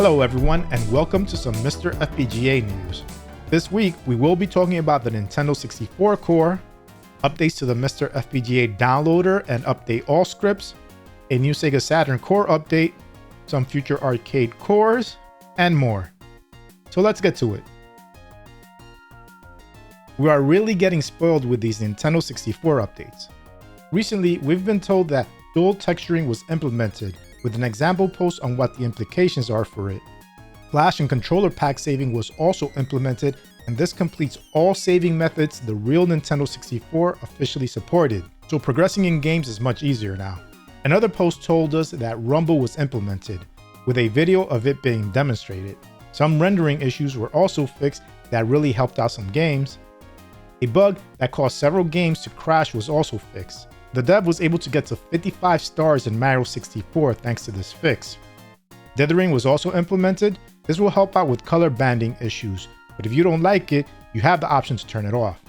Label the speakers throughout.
Speaker 1: Hello everyone, and welcome to some MiSTer FPGA news. This week, we will be talking about the Nintendo 64 core, updates to the MiSTer FPGA downloader and update all scripts, a new Sega Saturn core update, some future arcade cores, and more. So let's get to it. We are really getting spoiled with these Nintendo 64 updates. Recently, we've been told that dual texturing was implemented, with an example post on what the implications are for it. Flash and controller pack saving was also implemented, and this completes all saving methods the real Nintendo 64 officially supported, so progressing in games is much easier now. Another post told us that Rumble was implemented, with a video of it being demonstrated. Some rendering issues were also fixed that really helped out some games. A bug that caused several games to crash was also fixed. The dev was able to get to 55 stars in Mario 64 thanks to this fix. Dithering was also implemented. This will help out with color banding issues, but if you don't like it, you have the option to turn it off.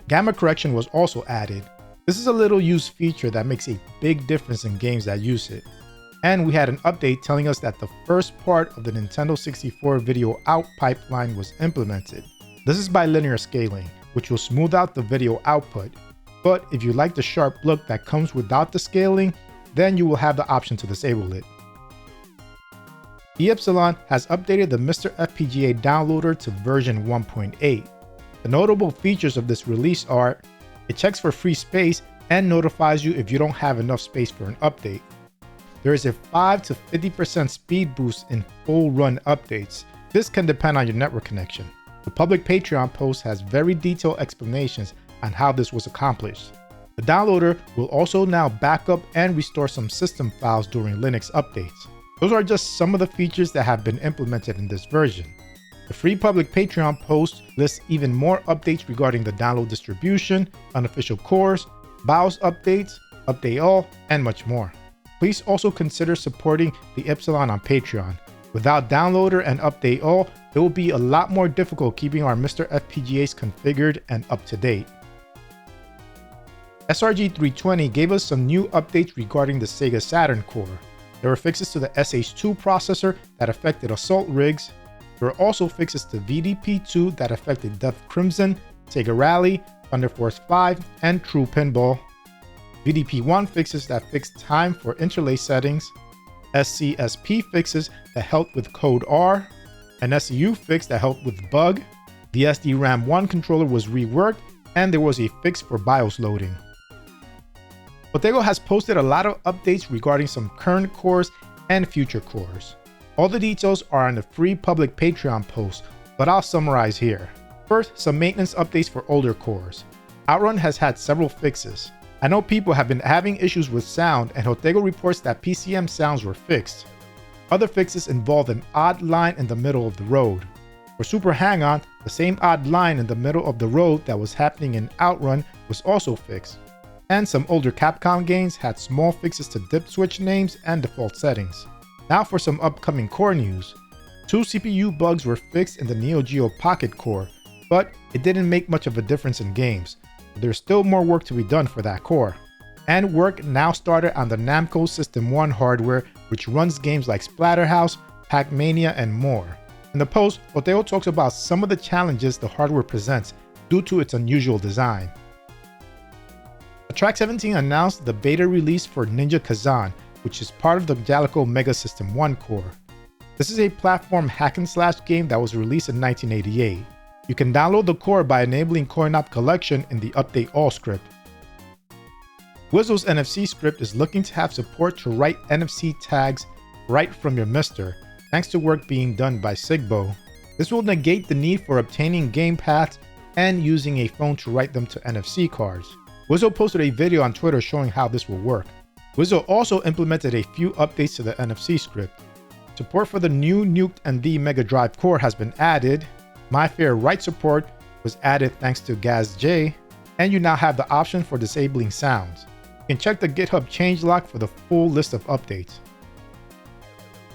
Speaker 1: Gamma correction was also added. This is a little used feature that makes a big difference in games that use it. And we had an update telling us that the first part of the Nintendo 64 video out pipeline was implemented. This is by linear scaling, which will smooth out the video output. But if you like the sharp look that comes without the scaling, then you will have the option to disable it. Epsilon has updated the MiSTer FPGA downloader to version 1.8. The notable features of this release are, it checks for free space and notifies you if you don't have enough space for an update. There is a 5 to 50% speed boost in full run updates. This can depend on your network connection. The public Patreon post has very detailed explanations on how this was accomplished. The downloader will also now back up and restore some system files during Linux updates. Those are just some of the features that have been implemented in this version. The free public Patreon post lists even more updates regarding the download distribution, unofficial cores, BIOS updates, update all, and much more. Please also consider supporting the Epsilon on Patreon. Without downloader and update all, it will be a lot more difficult keeping our MiSTer FPGAs configured and up to date. SRG320 gave us some new updates regarding the Sega Saturn core. There were fixes to the SH2 processor that affected assault rigs. There were also fixes to VDP2 that affected Death Crimson, Sega Rally, Thunder Force 5, and True Pinball. VDP1 fixes that fixed time for interlay settings. SCSP fixes that helped with Code R. An SCU fix that helped with bug. The SDRAM1 controller was reworked, and there was a fix for BIOS loading. Jotego has posted a lot of updates regarding some current cores and future cores. All the details are on the free public Patreon post, but I'll summarize here. First, some maintenance updates for older cores. Outrun has had several fixes. I know people have been having issues with sound, and Jotego reports that PCM sounds were fixed. Other fixes involved an odd line in the middle of the road. For Super Hang-On, the same odd line in the middle of the road that was happening in Outrun was also fixed. And some older Capcom games had small fixes to dip switch names and default settings. Now for some upcoming core news. 2 CPU bugs were fixed in the Neo Geo Pocket core, but it didn't make much of a difference in games. There's still more work to be done for that core. And work now started on the Namco System 1 hardware, which runs games like Splatterhouse, Pac-Mania, and more. In the post, Jotego talks about some of the challenges the hardware presents due to its unusual design. Track 17 announced the beta release for Ninja Kazan, which is part of the Jotego Mega System 1 core. This is a platform hack-and-slash game that was released in 1988. You can download the core by enabling Coin-Op Collection in the Update All script. Wizzle's NFC Script is looking to have support to write NFC tags right from your MiSTer, thanks to work being done by Sigbo. This will negate the need for obtaining game paths and using a phone to write them to NFC cards. Wizzle posted a video on Twitter showing how this will work. Wizzle also implemented a few updates to the NFC script. Support for the new Nuked NV Mega Drive core has been added. My Fair Write support was added thanks to GazJ, and you now have the option for disabling sounds. You can check the GitHub changelog for the full list of updates.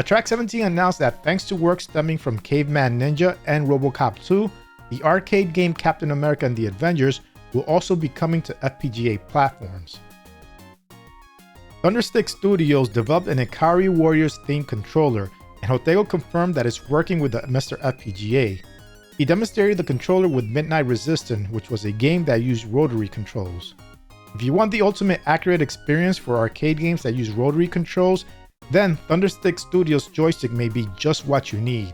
Speaker 1: Track 17 announced that thanks to work stemming from Caveman Ninja and RoboCop 2, the arcade game Captain America and the Avengers will also be coming to FPGA platforms. Thunderstick Studios developed an Ikari Warriors themed controller and Jotego confirmed that it's working with the MiSTer FPGA. He demonstrated the controller with Midnight Resistance, which was a game that used rotary controls. If you want the ultimate accurate experience for arcade games that use rotary controls, then Thunderstick Studios joystick may be just what you need.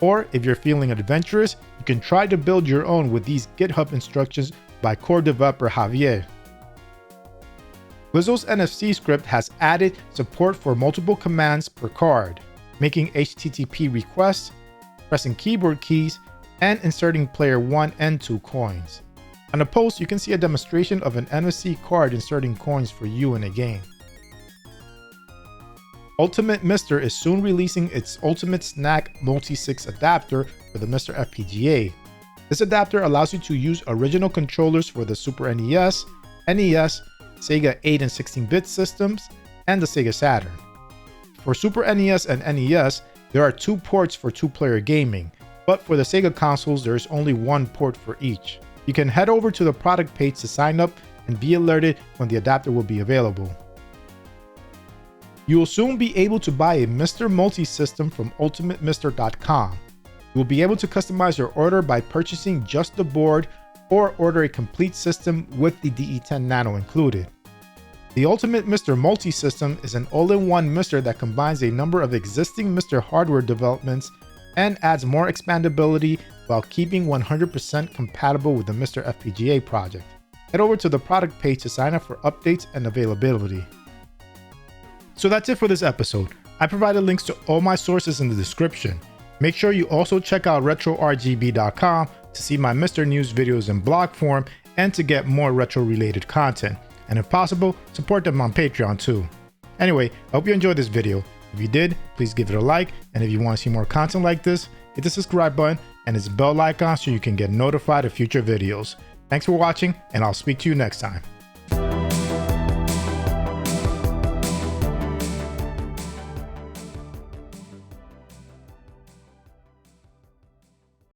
Speaker 1: Or if you're feeling adventurous, you can try to build your own with these GitHub instructions by core developer Javier. Wizzle's NFC script has added support for multiple commands per card, making HTTP requests, pressing keyboard keys, and inserting player 1 and 2 coins. On the post, you can see a demonstration of an NFC card inserting coins for you in a game. Ultimate MiSTer is soon releasing its Ultimate SNAC Multi-6 adapter for the MiSTer FPGA. This adapter allows you to use original controllers for the Super NES, NES, Sega 8 and 16-bit systems, and the Sega Saturn. For Super NES and NES, there are 2 ports for 2-player gaming, but for the Sega consoles, there is only 1 port for each. You can head over to the product page to sign up and be alerted when the adapter will be available. You will soon be able to buy a MiSTer Multisystem from ultimatemister.com. You will be able to customize your order by purchasing just the board or order a complete system with the DE10 Nano included. The Ultimate MiSTer Multisystem is an all-in-one MiSTer that combines a number of existing MiSTer hardware developments and adds more expandability while keeping 100% compatible with the MiSTer FPGA project. Head over to the product page to sign up for updates and availability. So that's it for this episode. I provided links to all my sources in the description. Make sure you also check out RetroRGB.com to see my MiSTer news videos in blog form and to get more retro related content. And if possible, support them on Patreon too. Anyway, I hope you enjoyed this video. If you did, please give it a like, and if you want to see more content like this, hit the subscribe button and its bell icon so you can get notified of future videos. Thanks for watching, and I'll speak to you next time.